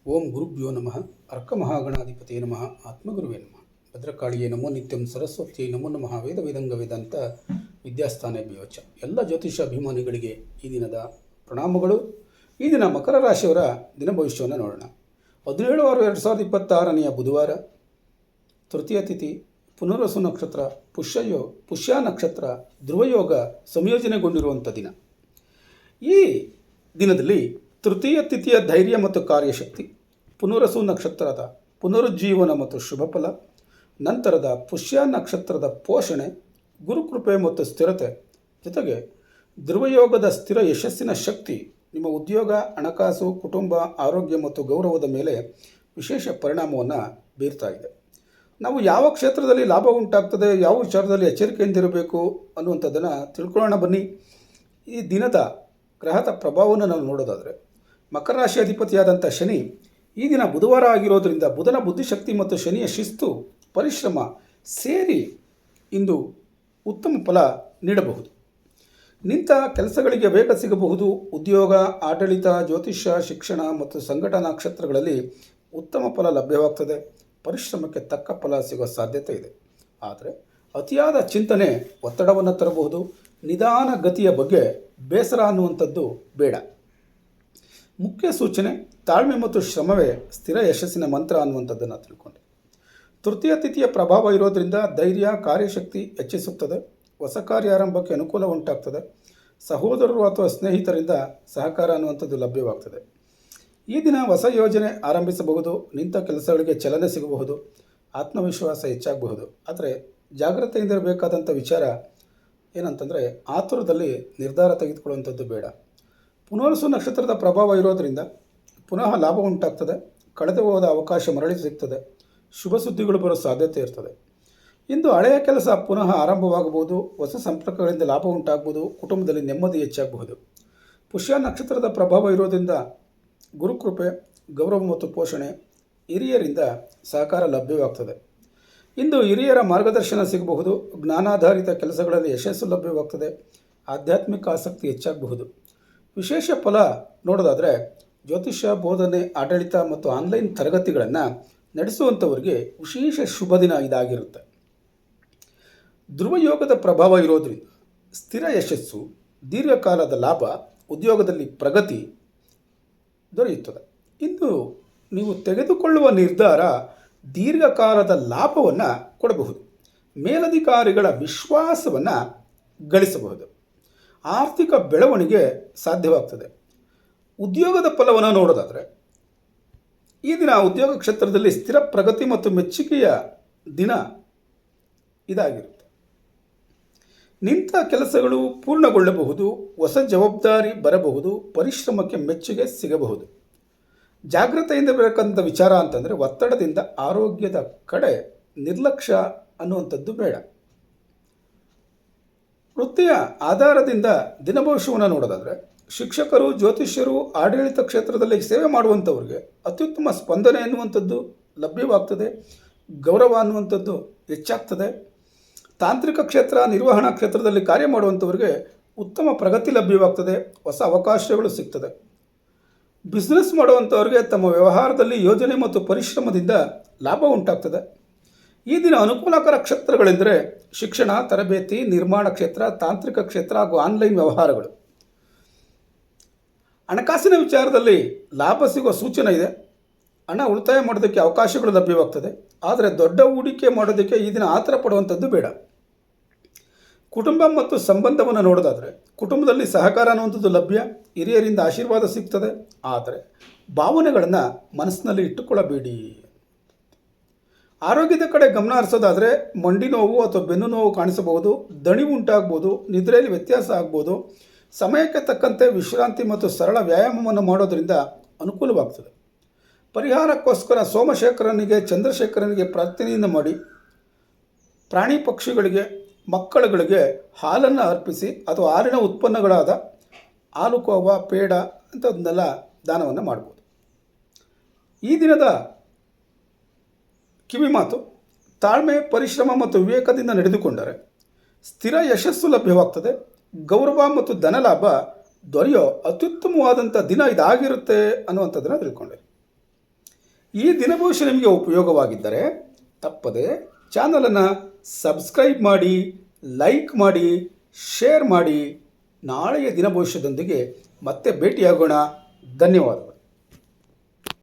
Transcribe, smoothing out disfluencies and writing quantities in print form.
ಓಂ ಗುರುಭ್ಯೋ ನಮಃ ಅರ್ಕಮಹಾಗಣಾಧಿಪತಿಯೇ ನಮಃ ಆತ್ಮಗುರುವೇ ನಮಃ ಭದ್ರಕಾಳಿಯೇ ನಮೋ ನಿತ್ಯಂ ಸರಸ್ವತಿಯೇ ನಮೋ ನಮಃ ವೇದ ವೇದಂಗ ವೇದಾಂತ ವಿದ್ಯಾಸ್ಥಾನೇ ಬಿಯೋಚ. ಎಲ್ಲ ಜ್ಯೋತಿಷ ಅಭಿಮಾನಿಗಳಿಗೆ ಈ ದಿನದ ಪ್ರಣಾಮಗಳು. ಈ ದಿನ ಮಕರ ರಾಶಿಯವರ ದಿನ ಭವಿಷ್ಯವನ್ನು ನೋಡೋಣ. 17/6/2026 ಬುಧವಾರ, ತೃತೀಯ ತಿಥಿ, ಪುನರ್ವಸು ನಕ್ಷತ್ರ, ಪುಷ್ಯ ನಕ್ಷತ್ರ, ಧ್ರುವಯೋಗ ಸಂಯೋಜನೆಗೊಂಡಿರುವಂಥ ದಿನ. ಈ ದಿನದಲ್ಲಿ ತೃತೀಯ ತಿಥಿಯ ಧೈರ್ಯ ಮತ್ತು ಕಾರ್ಯಶಕ್ತಿ, ಪುನರ್ವಸು ನಕ್ಷತ್ರದ ಪುನರುಜ್ಜೀವನ ಮತ್ತು ಶುಭಫಲ, ನಂತರದ ಪುಷ್ಯ ನಕ್ಷತ್ರದ ಪೋಷಣೆ, ಗುರುಕೃಪೆ ಮತ್ತು ಸ್ಥಿರತೆ, ಜೊತೆಗೆ ಧ್ರುವಯೋಗದ ಸ್ಥಿರ ಯಶಸ್ಸಿನ ಶಕ್ತಿ ನಿಮ್ಮ ಉದ್ಯೋಗ, ಹಣಕಾಸು, ಕುಟುಂಬ, ಆರೋಗ್ಯ ಮತ್ತು ಗೌರವದ ಮೇಲೆ ವಿಶೇಷ ಪರಿಣಾಮವನ್ನು ಬೀರ್ತಾ ಇದೆ. ನಾವು ಯಾವ ಕ್ಷೇತ್ರದಲ್ಲಿ ಲಾಭ ಉಂಟಾಗ್ತದೆ, ಯಾವ ವಿಚಾರದಲ್ಲಿ ಎಚ್ಚರಿಕೆಯಿಂದಿರಬೇಕು ಅನ್ನುವಂಥದ್ದನ್ನು ತಿಳ್ಕೊಳ್ಳೋಣ ಬನ್ನಿ. ಈ ದಿನದ ಗ್ರಹದ ಪ್ರಭಾವವನ್ನು ನಾವು ನೋಡೋದಾದರೆ, ಮಕರ ರಾಶಿ ಅಧಿಪತಿಯಾದಂಥ ಶನಿ ಈ ದಿನ ಬುಧವಾರ ಆಗಿರೋದರಿಂದ ಬುಧನ ಬುದ್ಧಿಶಕ್ತಿ ಮತ್ತು ಶನಿಯ ಶಿಸ್ತು, ಪರಿಶ್ರಮ ಸೇರಿ ಇಂದು ಉತ್ತಮ ಫಲ ನೀಡಬಹುದು. ನಿಂತ ಕೆಲಸಗಳಿಗೆ ವೇಗ ಸಿಗಬಹುದು. ಉದ್ಯೋಗ, ಆಡಳಿತ, ಜ್ಯೋತಿಷ್ಯ, ಶಿಕ್ಷಣ ಮತ್ತು ಸಂಘಟನಾ ಕ್ಷೇತ್ರಗಳಲ್ಲಿ ಉತ್ತಮ ಫಲ ಲಭ್ಯವಾಗ್ತದೆ. ಪರಿಶ್ರಮಕ್ಕೆ ತಕ್ಕ ಫಲ ಸಿಗುವ ಸಾಧ್ಯತೆ ಇದೆ. ಆದರೆ ಅತಿಯಾದ ಚಿಂತನೆ ಒತ್ತಡವನ್ನು ತರಬಹುದು. ನಿಧಾನ ಗತಿಯ ಬಗ್ಗೆ ಬೇಸರ ಅನ್ನುವಂಥದ್ದು ಬೇಡ. ಮುಖ್ಯ ಸೂಚನೆ: ತಾಳ್ಮೆ ಮತ್ತು ಶ್ರಮವೇ ಸ್ಥಿರ ಯಶಸ್ಸಿನ ಮಂತ್ರ ಅನ್ನುವಂಥದ್ದನ್ನು ತಿಳ್ಕೊಂಡೆ. ತೃತೀಯ ತಿಥಿಯ ಪ್ರಭಾವ ಇರೋದರಿಂದ ಧೈರ್ಯ, ಕಾರ್ಯಶಕ್ತಿ ಹೆಚ್ಚಿಸುತ್ತದೆ. ಹೊಸ ಕಾರ್ಯ ಆರಂಭಕ್ಕೆ ಅನುಕೂಲ ಉಂಟಾಗ್ತದೆ. ಸಹೋದರರು ಅಥವಾ ಸ್ನೇಹಿತರಿಂದ ಸಹಕಾರ ಅನ್ನುವಂಥದ್ದು ಲಭ್ಯವಾಗ್ತದೆ. ಈ ದಿನ ಹೊಸ ಯೋಜನೆ ಆರಂಭಿಸಬಹುದು. ನಿಂತ ಕೆಲಸಗಳಿಗೆ ಚಾಲನೆ ಸಿಗಬಹುದು. ಆತ್ಮವಿಶ್ವಾಸ ಹೆಚ್ಚಾಗಬಹುದು. ಆದರೆ ಜಾಗ್ರತೆಯಿಂದ ಇರಬೇಕಾದಂಥ ವಿಚಾರ ಏನಂತಂದರೆ, ಆತುರದಲ್ಲಿ ನಿರ್ಧಾರ ತೆಗೆದುಕೊಳ್ಳುವಂಥದ್ದು ಬೇಡ. ಪುನರ್ವಸು ನಕ್ಷತ್ರದ ಪ್ರಭಾವ ಇರೋದರಿಂದ ಪುನಃ ಲಾಭ ಉಂಟಾಗ್ತದೆ. ಕಳೆದು ಹೋದ ಅವಕಾಶ ಮರಳಿ ಸಿಗ್ತದೆ. ಶುಭ ಸುದ್ದಿಗಳು ಬರೋ ಸಾಧ್ಯತೆ ಇರ್ತದೆ. ಇಂದು ಹಳೆಯ ಕೆಲಸ ಪುನಃ ಆರಂಭವಾಗಬಹುದು. ಹೊಸ ಸಂಪರ್ಕಗಳಿಂದ ಲಾಭ ಉಂಟಾಗ್ಬೋದು. ಕುಟುಂಬದಲ್ಲಿ ನೆಮ್ಮದಿ ಹೆಚ್ಚಾಗಬಹುದು. ಪುಷ್ಯ ನಕ್ಷತ್ರದ ಪ್ರಭಾವ ಇರೋದರಿಂದ ಗುರುಕೃಪೆ, ಗೌರವ ಮತ್ತು ಪೋಷಣೆ, ಹಿರಿಯರಿಂದ ಸಹಕಾರ ಲಭ್ಯವಾಗ್ತದೆ. ಇಂದು ಹಿರಿಯರ ಮಾರ್ಗದರ್ಶನ ಸಿಗಬಹುದು. ಜ್ಞಾನಾಧಾರಿತ ಕೆಲಸಗಳಲ್ಲಿ ಯಶಸ್ಸು ಲಭ್ಯವಾಗ್ತದೆ. ಆಧ್ಯಾತ್ಮಿಕ ಆಸಕ್ತಿ ಹೆಚ್ಚಾಗಬಹುದು. ವಿಶೇಷ ಫಲ ನೋಡೋದಾದರೆ, ಜ್ಯೋತಿಷ್ಯ, ಬೋಧನೆ, ಆಡಳಿತ ಮತ್ತು ಆನ್ಲೈನ್ ತರಗತಿಗಳನ್ನು ನಡೆಸುವಂಥವರಿಗೆ ವಿಶೇಷ ಶುಭ ದಿನ ಇದಾಗಿರುತ್ತೆ. ಧ್ರುವಯೋಗದ ಪ್ರಭಾವ ಇರೋದರಿಂದ ಸ್ಥಿರ ಯಶಸ್ಸು, ದೀರ್ಘಕಾಲದ ಲಾಭ, ಉದ್ಯೋಗದಲ್ಲಿ ಪ್ರಗತಿ ದೊರೆಯುತ್ತದೆ. ಇಂದು ನೀವು ತೆಗೆದುಕೊಳ್ಳುವ ನಿರ್ಧಾರ ದೀರ್ಘಕಾಲದ ಲಾಭವನ್ನು ಕೊಡಬಹುದು. ಮೇಲಧಿಕಾರಿಗಳ ವಿಶ್ವಾಸವನ್ನು ಗಳಿಸಬಹುದು. ಆರ್ಥಿಕ ಬೆಳವಣಿಗೆ ಸಾಧ್ಯವಾಗ್ತದೆ. ಉದ್ಯೋಗದ ಫಲವನ್ನು ನೋಡೋದಾದರೆ, ಈ ದಿನ ಉದ್ಯೋಗ ಕ್ಷೇತ್ರದಲ್ಲಿ ಸ್ಥಿರ ಪ್ರಗತಿ ಮತ್ತು ಮೆಚ್ಚುಗೆಯ ದಿನ ಇದಾಗಿರುತ್ತೆ. ನಿಂತ ಕೆಲಸಗಳು ಪೂರ್ಣಗೊಳ್ಳಬಹುದು. ಹೊಸ ಜವಾಬ್ದಾರಿ ಬರಬಹುದು. ಪರಿಶ್ರಮಕ್ಕೆ ಮೆಚ್ಚುಗೆ ಸಿಗಬಹುದು. ಜಾಗ್ರತೆಯಿಂದ ಬರಬೇಕಂತ ವಿಚಾರ ಅಂತಂದರೆ, ಒತ್ತಡದಿಂದ ಆರೋಗ್ಯದ ಕಡೆ ನಿರ್ಲಕ್ಷ್ಯ ಅನ್ನುವಂಥದ್ದು ಬೇಡ. ವೃತ್ತಿಯ ಆಧಾರದಿಂದ ದಿನಭವಿಷ್ಯವನ್ನು ನೋಡೋದಾದರೆ, ಶಿಕ್ಷಕರು, ಜ್ಯೋತಿಷ್ಯರು, ಆಡಳಿತ ಕ್ಷೇತ್ರದಲ್ಲಿ ಸೇವೆ ಮಾಡುವಂಥವ್ರಿಗೆ ಅತ್ಯುತ್ತಮ ಸ್ಪಂದನೆ ಅನ್ನುವಂಥದ್ದು ಲಭ್ಯವಾಗ್ತದೆ. ಗೌರವ ಅನ್ನುವಂಥದ್ದು ಹೆಚ್ಚಾಗ್ತದೆ. ತಾಂತ್ರಿಕ ಕ್ಷೇತ್ರ, ನಿರ್ವಹಣಾ ಕ್ಷೇತ್ರದಲ್ಲಿ ಕಾರ್ಯ ಮಾಡುವಂಥವ್ರಿಗೆ ಉತ್ತಮ ಪ್ರಗತಿ ಲಭ್ಯವಾಗ್ತದೆ. ಹೊಸ ಅವಕಾಶಗಳು ಸಿಗ್ತದೆ. ಬಿಸ್ನೆಸ್ ಮಾಡುವಂಥವ್ರಿಗೆ ತಮ್ಮ ವ್ಯವಹಾರದಲ್ಲಿ ಯೋಜನೆ ಮತ್ತು ಪರಿಶ್ರಮದಿಂದ ಲಾಭ ಉಂಟಾಗ್ತದೆ. ಈ ದಿನ ಅನುಕೂಲಕರ ಕ್ಷೇತ್ರಗಳೆಂದರೆ ಶಿಕ್ಷಣ, ತರಬೇತಿ, ನಿರ್ಮಾಣ ಕ್ಷೇತ್ರ, ತಾಂತ್ರಿಕ ಕ್ಷೇತ್ರ ಹಾಗೂ ಆನ್ಲೈನ್ ವ್ಯವಹಾರಗಳು. ಹಣಕಾಸಿನ ವಿಚಾರದಲ್ಲಿ ಲಾಭ ಸಿಗುವ ಸೂಚನೆ ಇದೆ. ಹಣ ಉಳಿತಾಯ ಮಾಡೋದಕ್ಕೆ ಅವಕಾಶಗಳು ಲಭ್ಯವಾಗ್ತದೆ. ಆದರೆ ದೊಡ್ಡ ಹೂಡಿಕೆ ಮಾಡೋದಕ್ಕೆ ಈ ದಿನ ಆತರ ಪಡುವಂಥದ್ದು ಬೇಡ. ಕುಟುಂಬ ಮತ್ತು ಸಂಬಂಧವನ್ನು ನೋಡೋದಾದರೆ, ಕುಟುಂಬದಲ್ಲಿ ಸಹಕಾರ ಅನ್ನುವಂಥದ್ದು ಲಭ್ಯ. ಹಿರಿಯರಿಂದ ಆಶೀರ್ವಾದ ಸಿಗ್ತದೆ. ಆದರೆ ಭಾವನೆಗಳನ್ನು ಮನಸ್ಸಿನಲ್ಲಿ ಇಟ್ಟುಕೊಳ್ಳಬೇಡಿ. ಆರೋಗ್ಯದ ಕಡೆ ಗಮನ ಹರಿಸೋದಾದರೆ, ಮಂಡಿ ನೋವು ಅಥವಾ ಬೆನ್ನು ನೋವು ಕಾಣಿಸಬಹುದು. ದಣಿವು ಉಂಟಾಗ್ಬೋದು. ನಿದ್ರೆಯಲ್ಲಿ ವ್ಯತ್ಯಾಸ ಆಗ್ಬೋದು. ಸಮಯಕ್ಕೆ ತಕ್ಕಂತೆ ವಿಶ್ರಾಂತಿ ಮತ್ತು ಸರಳ ವ್ಯಾಯಾಮವನ್ನು ಮಾಡೋದರಿಂದ ಅನುಕೂಲವಾಗ್ತದೆ. ಪರಿಹಾರಕ್ಕೋಸ್ಕರ ಸೋಮಶೇಖರನಿಗೆ, ಚಂದ್ರಶೇಖರನಿಗೆ ಪ್ರಾರ್ಥನೆಯನ್ನು ಮಾಡಿ, ಪ್ರಾಣಿ ಪಕ್ಷಿಗಳಿಗೆ, ಮಕ್ಕಳುಗಳಿಗೆ ಹಾಲನ್ನು ಅರ್ಪಿಸಿ ಅಥವಾ ಹಾಲಿನ ಉತ್ಪನ್ನಗಳಾದ ಹಾಲು, ಕೋವ, ಪೇಡ ಅಂಥದ್ದನ್ನೆಲ್ಲ ದಾನವನ್ನು ಮಾಡ್ಬೋದು. ಈ ದಿನದ ಕಿವಿಮಾತು: ತಾಳ್ಮೆ, ಪರಿಶ್ರಮ ಮತ್ತು ವಿವೇಕದಿಂದ ನಡೆದುಕೊಂಡರೆ ಸ್ಥಿರ ಯಶಸ್ಸು ಲಭ್ಯವಾಗ್ತದೆ. ಗೌರವ ಮತ್ತು ಧನಲಾಭ ದೊರೆಯೋ ಅತ್ಯುತ್ತಮವಾದಂಥ ದಿನ ಇದಾಗಿರುತ್ತೆ ಅನ್ನುವಂಥದ್ದನ್ನು ತಿಳ್ಕೊಂಡೆ. ಈ ದಿನಭವಿಷ್ಯ ನಿಮಗೆ ಉಪಯೋಗವಾಗಿದ್ದರೆ ತಪ್ಪದೆ ಚಾನಲನ್ನು ಸಬ್ಸ್ಕ್ರೈಬ್ ಮಾಡಿ, ಲೈಕ್ ಮಾಡಿ, ಶೇರ್ ಮಾಡಿ. ನಾಳೆಯ ದಿನಭವಿಷ್ಯದೊಂದಿಗೆ ಮತ್ತೆ ಭೇಟಿಯಾಗೋಣ. ಧನ್ಯವಾದಗಳು.